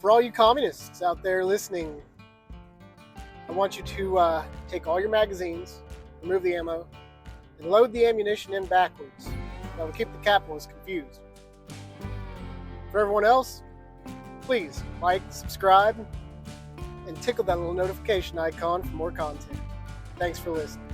For all you communists out there listening, I want you to take all your magazines, remove the ammo, and load the ammunition in backwards. That will keep the capitalists confused. For everyone else, please like, subscribe, and tickle that little notification icon for more content. Thanks for listening.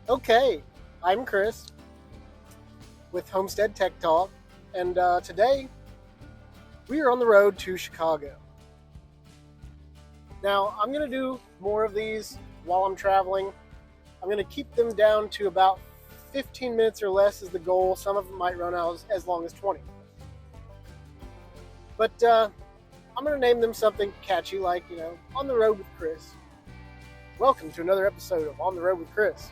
Okay, I'm Chris with Homestead Tech Talk, and today we are on the road to Chicago. Now, I'm going to do more of these while I'm traveling. I'm going to keep them down to about 15 minutes or less is the goal. Some of them might run out as long as 20. But I'm going to name them something catchy like, On the Road with Chris. Welcome to another episode of On the Road with Chris.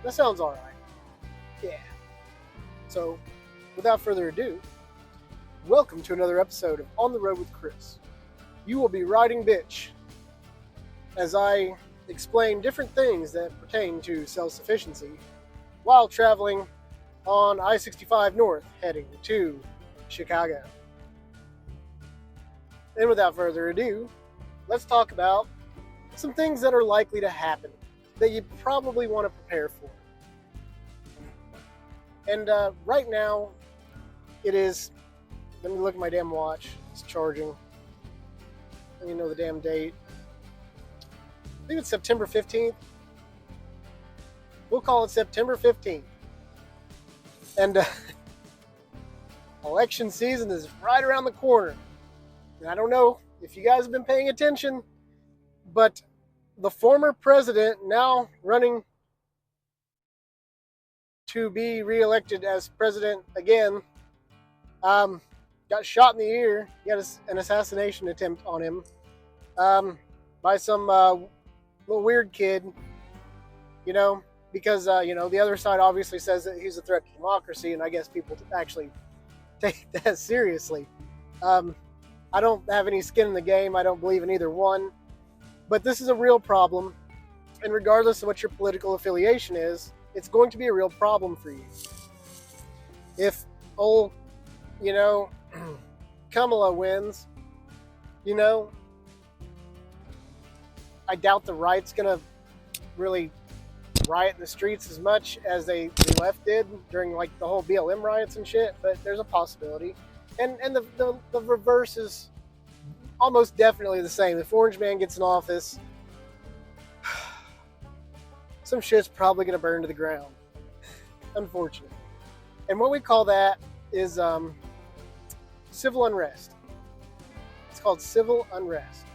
That sounds all right. Yeah. So, without further ado, welcome to another episode of On the Road with Chris. You will be riding bitch as I explain different things that pertain to self-sufficiency while traveling on I-65 North heading to Chicago. And without further ado, let's talk about some things that are likely to happen that you probably want to prepare for. And right now, it is, let me look at my damn watch, it's charging. Let me know the damn date. I think it's September 15th. We'll call it September 15th. And election season is right around the corner. And I don't know if you guys have been paying attention, but the former president, now running to be reelected as president again, got shot in the ear. He had an assassination attempt on him by some little weird kid, because, the other side obviously says that he's a threat to democracy, and I guess people actually take that seriously. I don't have any skin in the game. I don't believe in either one. But this is a real problem, and regardless of what your political affiliation is, it's going to be a real problem for you. If old, Kamala wins, I doubt the right's going to really riot in the streets as much as the left did during, the whole BLM riots and shit, but there's a possibility. And the reverse is almost definitely the same. If Orange Man gets in office, some shit's probably going to burn to the ground. Unfortunately. And what we call that is civil unrest. It's called civil unrest.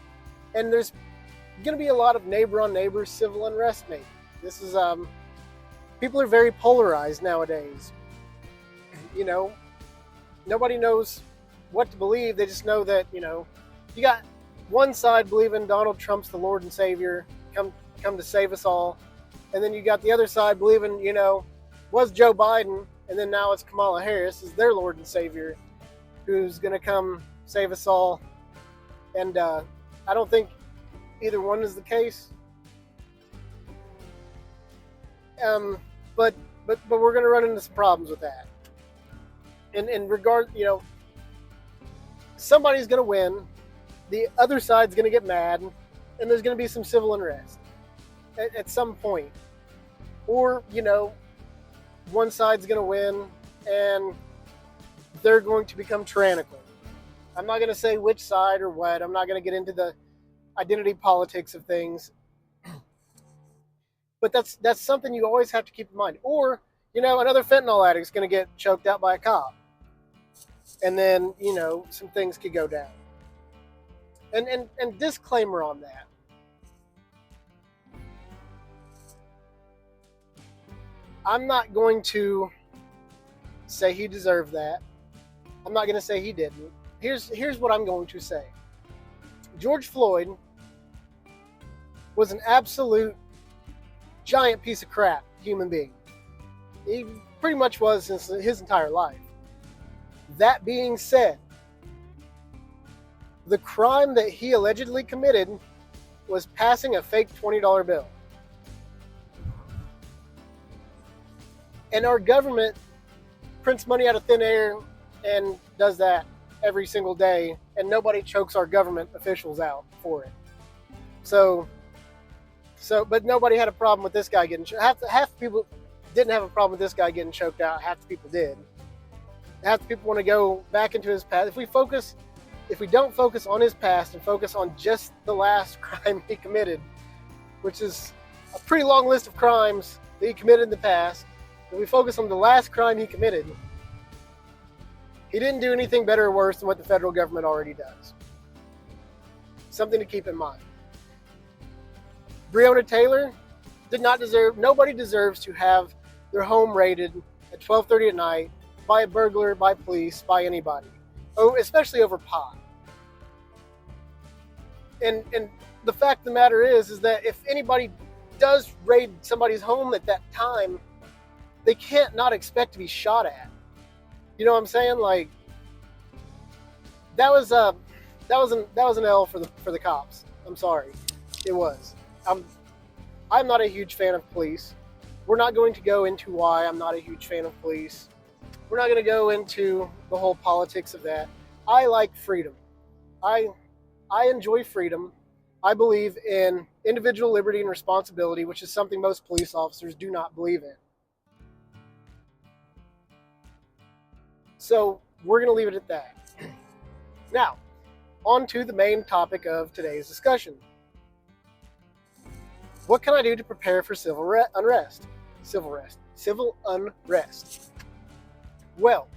And there's going to be a lot of neighbor-on-neighbor civil unrest, maybe. This is, people are very polarized nowadays. Nobody knows what to believe. They just know that, you got one side believing Donald Trump's the Lord and Savior, come to save us all. And then you got the other side believing, was Joe Biden, and then now it's Kamala Harris is their Lord and Savior, who's going to come save us all. And I don't think either one is the case. But we're going to run into some problems with that. In regard, somebody's going to win, the other side's going to get mad, and there's going to be some civil unrest at some point. Or, one side's going to win, and they're going to become tyrannical. I'm not going to say which side or what. I'm not going to get into the identity politics of things. But that's something you always have to keep in mind. Or, another fentanyl addict's going to get choked out by a cop. And then, some things could go down. And disclaimer on that. I'm not going to say he deserved that. I'm not going to say he didn't. Here's what I'm going to say. George Floyd was an absolute giant piece of crap human being. He pretty much was his entire life. That being said, the crime that he allegedly committed was passing a fake $20 bill. And our government prints money out of thin air and does that every single day, and nobody chokes our government officials out for it. But nobody had a problem with this guy getting choked. Half the people didn't have a problem with this guy getting choked out. Half the people did. Half the people want to go back into his past. If we don't focus on his past and focus on just the last crime he committed, which is a pretty long list of crimes that he committed in the past, and we focus on the last crime he committed, he didn't do anything better or worse than what the federal government already does. Something to keep in mind. Breonna Taylor nobody deserves to have their home raided at 12:30 at night by a burglar, by police, by anybody. Especially over pot. And the fact of the matter is that if anybody does raid somebody's home at that time, they can't not expect to be shot at. You know what I'm saying? Like, that was an L for the cops. I'm sorry, it was. I'm not a huge fan of police. We're not going to go into why I'm not a huge fan of police. We're not going to go into the whole politics of that. I like freedom. I enjoy freedom. I believe in individual liberty and responsibility, which is something most police officers do not believe in. So we're going to leave it at that. Now, on to the main topic of today's discussion. What can I do to prepare for civil unrest? Civil unrest. Well,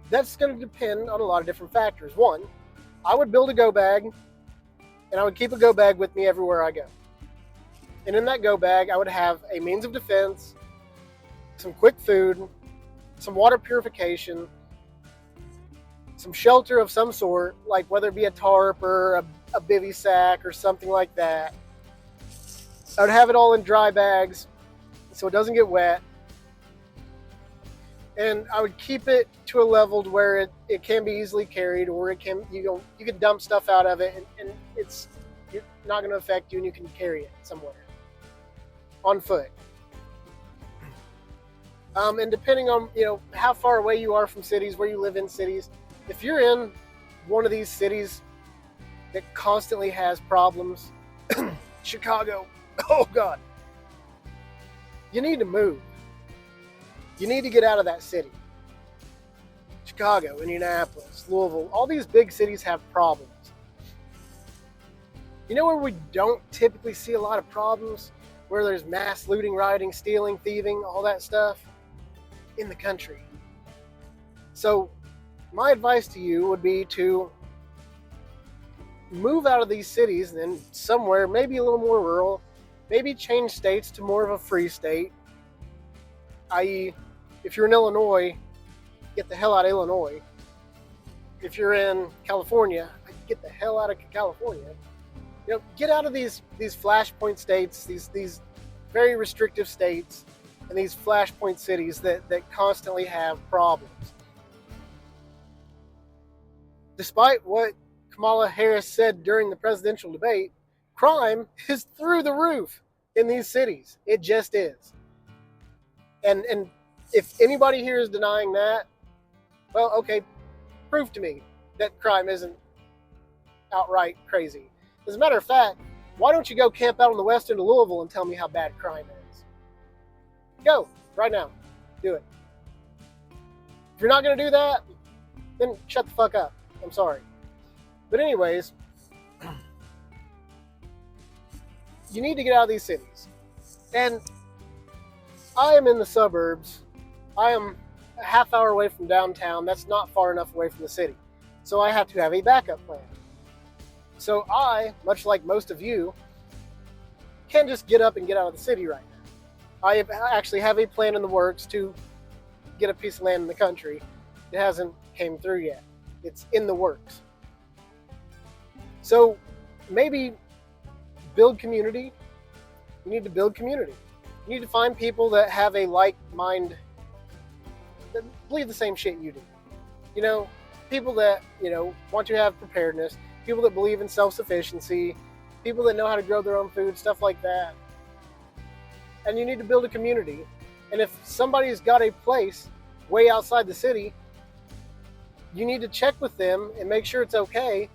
that's going to depend on a lot of different factors. One, I would build a go bag, and I would keep a go bag with me everywhere I go. And in that go bag, I would have a means of defense, some quick food, some water purification, some shelter of some sort, like whether it be a tarp or a bivy sack or something like that. I would have it all in dry bags so it doesn't get wet. And I would keep it to a level to where it can be easily carried, or you can dump stuff out of it and it's not going to affect you, and you can carry it somewhere on foot. And depending on how far away you are from cities, where you live in cities, if you're in one of these cities that constantly has problems, Chicago, oh God, you need to move. You need to get out of that city. Chicago, Indianapolis, Louisville, all these big cities have problems. You know where we don't typically see a lot of problems? Where there's mass looting, rioting, stealing, thieving, all that stuff? In the country. So my advice to you would be to move out of these cities and then somewhere, maybe a little more rural, maybe change states to more of a free state, i.e., if you're in Illinois, get the hell out of Illinois. If you're in California, get the hell out of California. Get out of these flashpoint states, these very restrictive states, and these flashpoint cities that constantly have problems. Despite what Kamala Harris said during the presidential debate, crime is through the roof in these cities. It just is. And if anybody here is denying that, well, okay, prove to me that crime isn't outright crazy. As a matter of fact, why don't you go camp out on the west end of Louisville and tell me how bad crime is? Go, right now. Do it. If you're not going to do that, then shut the fuck up. I'm sorry. But anyways, you need to get out of these cities. And I am in the suburbs. I am a half hour away from downtown. That's not far enough away from the city. So I have to have a backup plan. So I, much like most of you, can't just get up and get out of the city right now. I actually have a plan in the works to get a piece of land in the country. It hasn't came through yet. It's in the works. So maybe build community. You need to build community. You need to find people that have a like mind that believe the same shit you do. You know, people that, want to have preparedness, people that believe in self-sufficiency, people that know how to grow their own food, stuff like that. And you need to build a community. And if somebody's got a place way outside the city, you need to check with them and make sure it's okay.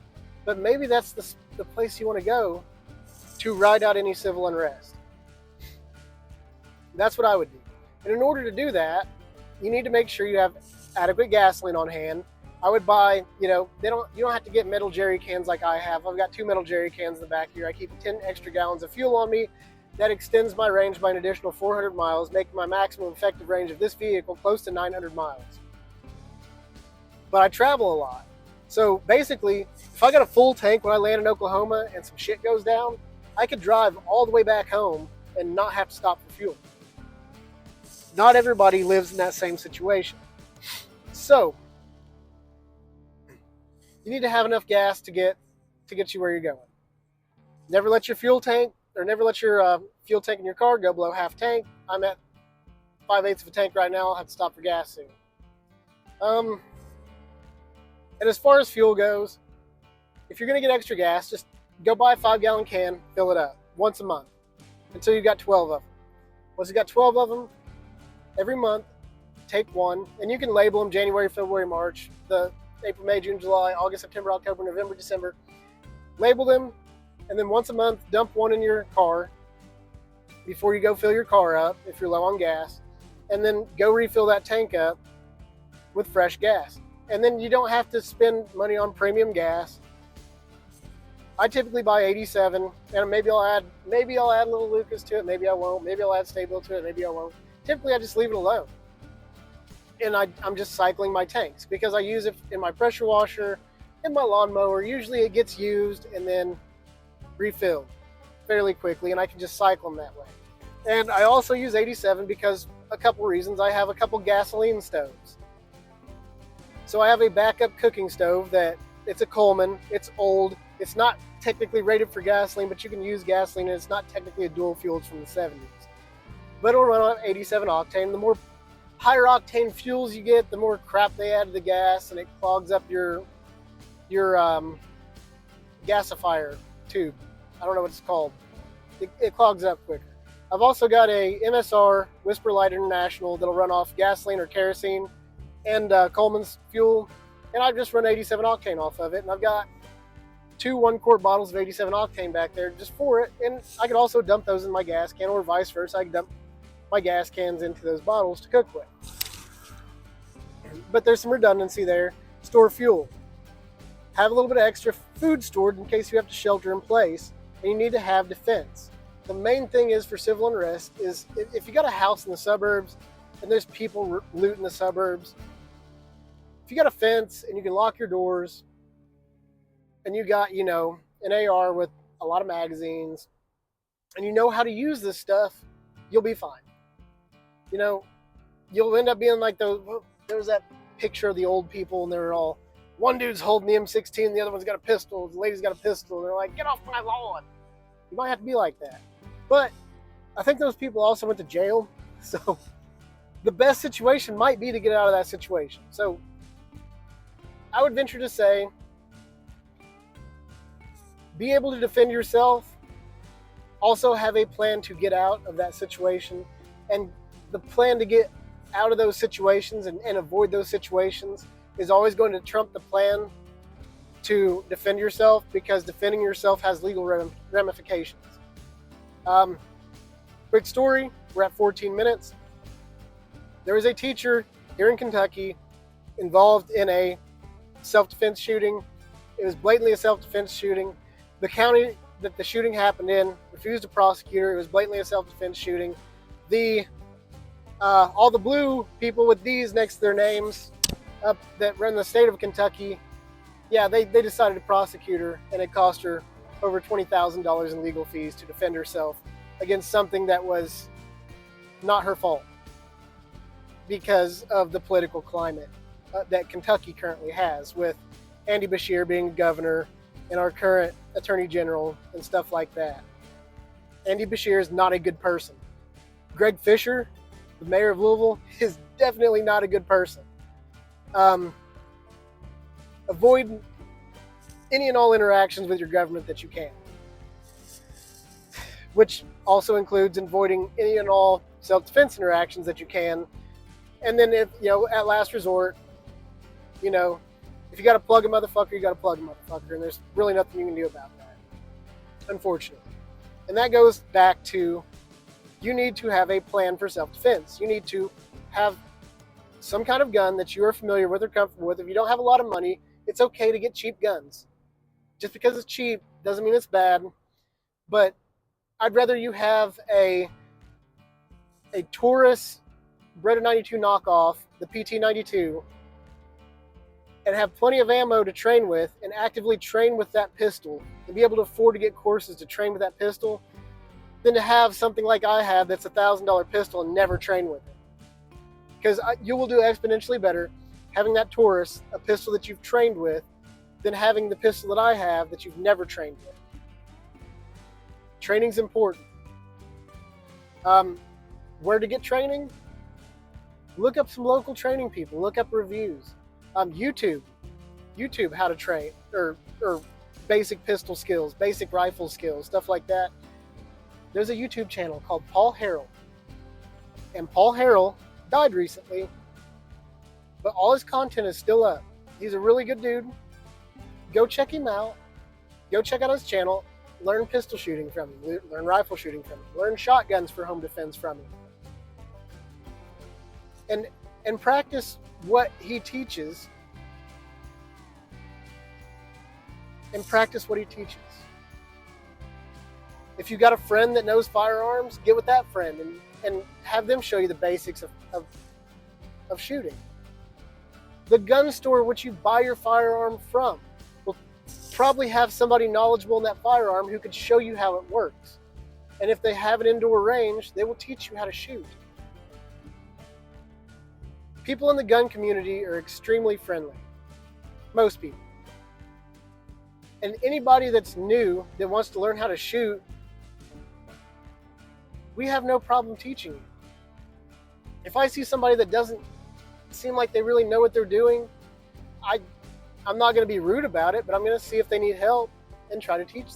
But maybe that's the place you want to go to ride out any civil unrest. That's what I would do. And in order to do that, you need to make sure you have adequate gasoline on hand. I would buy, you don't have to get metal jerry cans like I have. I've got 2 metal jerry cans in the back here. I keep 10 extra gallons of fuel on me. That extends my range by an additional 400 miles, making my maximum effective range of this vehicle close to 900 miles. But I travel a lot. So basically, if I got a full tank when I land in Oklahoma and some shit goes down, I could drive all the way back home and not have to stop for fuel. Not everybody lives in that same situation. So, you need to have enough gas to get you where you're going. Never let your fuel tank in your car go below half tank. I'm at 5/8 of a tank right now. I'll have to stop for gas soon. And as far as fuel goes, if you're going to get extra gas, just go buy a 5-gallon can, fill it up once a month until you've got 12 of them. Once you've got 12 of them, every month, take one, and you can label them January, February, March, the April, May, June, July, August, September, October, November, December. Label them, and then once a month, dump one in your car before you go fill your car up if you're low on gas, and then go refill that tank up with fresh gas. And then you don't have to spend money on premium gas. I typically buy 87, and maybe I'll add a little Lucas to it, maybe I won't, maybe I'll add Stable to it, maybe I won't. Typically I just leave it alone. And I'm just cycling my tanks because I use it in my pressure washer, in my lawnmower. Usually it gets used and then refilled fairly quickly, and I can just cycle them that way. And I also use 87 because a couple reasons. I have a couple gasoline stoves. So I have a backup cooking stove that it's a Coleman. It's old. It's not technically rated for gasoline, but you can use gasoline, and it's not technically a dual fuel. It's from the 70s. But it'll run on 87 octane. The more higher octane fuels you get, the more crap they add to the gas, and it clogs up your gasifier tube. I don't know what it's called. It clogs up quicker. I've also got a MSR Whisper Light International that'll run off gasoline or kerosene and Coleman's fuel, and I've just run 87 octane off of it, and I've got 2 1-quart bottles of 87 octane back there just for it, and I could also dump those in my gas can, or vice versa. I could dump my gas cans into those bottles to cook with. But there's some redundancy there. Store fuel. Have a little bit of extra food stored in case you have to shelter in place, and you need to have defense. The main thing is for civil unrest is if you got a house in the suburbs and there's people looting the suburbs, if you got a fence and you can lock your doors and you got, an AR with a lot of magazines and you know how to use this stuff, you'll be fine. You'll end up being like there's that picture of the old people, and they're all, one dude's holding the M16, the other one's got a pistol, the lady's got a pistol, and they're like, get off my lawn. You might have to be like that. But I think those people also went to jail, so the best situation might be to get out of that situation. So I would venture to say, be able to defend yourself, also have a plan to get out of that situation, and the plan to get out of those situations and avoid those situations is always going to trump the plan to defend yourself, because defending yourself has legal ramifications. Quick story, we're at 14 minutes. There was a teacher here in Kentucky involved in a self-defense shooting. It was blatantly a self-defense shooting. The county that the shooting happened in refused to prosecute her. It was blatantly a self-defense shooting. All the blue people with these next to their names that run the state of Kentucky, they decided to prosecute her, and it cost her over $20,000 in legal fees to defend herself against something that was not her fault because of the political climate that Kentucky currently has, with Andy Beshear being governor and our current attorney general and stuff like that. Andy Beshear is not a good person. Greg Fisher, the mayor of Louisville, is definitely not a good person. Avoid any and all interactions with your government that you can, which also includes avoiding any and all self-defense interactions that you can. And then, if at last resort, if you got to plug a motherfucker, you got to plug a motherfucker, and there's really nothing you can do about that, unfortunately. And that goes back to, you need to have a plan for self-defense. You need to have some kind of gun that you are familiar with or comfortable with. If you don't have a lot of money, it's okay to get cheap guns. Just because it's cheap doesn't mean it's bad. But I'd rather you have a Taurus Breda 92 knockoff, the PT92, and have plenty of ammo to train with and actively train with that pistol and be able to afford to get courses to train with that pistol, than to have something like I have that's $1,000 pistol and never train with it. Because you will do exponentially better having that Taurus, a pistol that you've trained with, than having the pistol that I have that you've never trained with. Training's important. Where to get training? Look up some local training people. Look up reviews. YouTube how to train, or basic pistol skills, basic rifle skills, stuff like that. There's a YouTube channel called Paul Harrell. And Paul Harrell died recently, but all his content is still up. He's a really good dude. Go check him out. Go check out his channel. Learn pistol shooting from him. Learn rifle shooting from him. Learn shotguns for home defense from him. And practice what he teaches. And practice what he teaches. If you got a friend that knows firearms, get with that friend and have them show you the basics of shooting. The gun store which you buy your firearm from will probably have somebody knowledgeable in that firearm who could show you how it works. And if they have an indoor range, they will teach you how to shoot. People in the gun community are extremely friendly. Most people. And anybody that's new that wants to learn how to shoot, we have no problem teaching you. If I see somebody that doesn't seem like they really know what they're doing, I'm not going to be rude about it, but I'm going to see if they need help and try to teach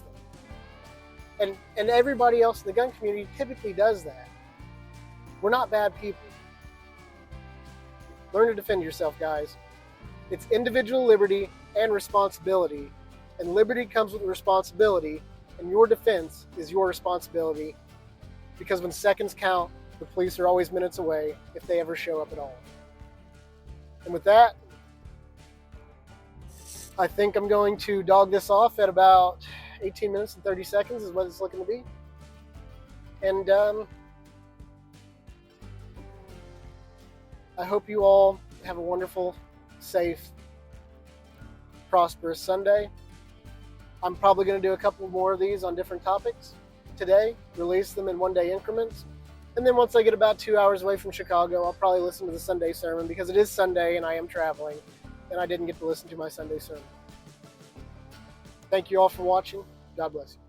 them. And everybody else in the gun community typically does that. We're not bad people. Learn to defend yourself, guys. It's individual liberty and responsibility. And liberty comes with responsibility, and your defense is your responsibility. Because when seconds count, the police are always minutes away if they ever show up at all. And with that, I think I'm going to dog this off at about 18 minutes and 30 seconds is what it's looking to be. And I hope you all have a wonderful, safe, prosperous Sunday. I'm probably going to do a couple more of these on different topics today, release them in one-day increments. And then once I get about 2 hours away from Chicago, I'll probably listen to the Sunday sermon because it is Sunday and I am traveling and I didn't get to listen to my Sunday sermon. Thank you all for watching. God bless you.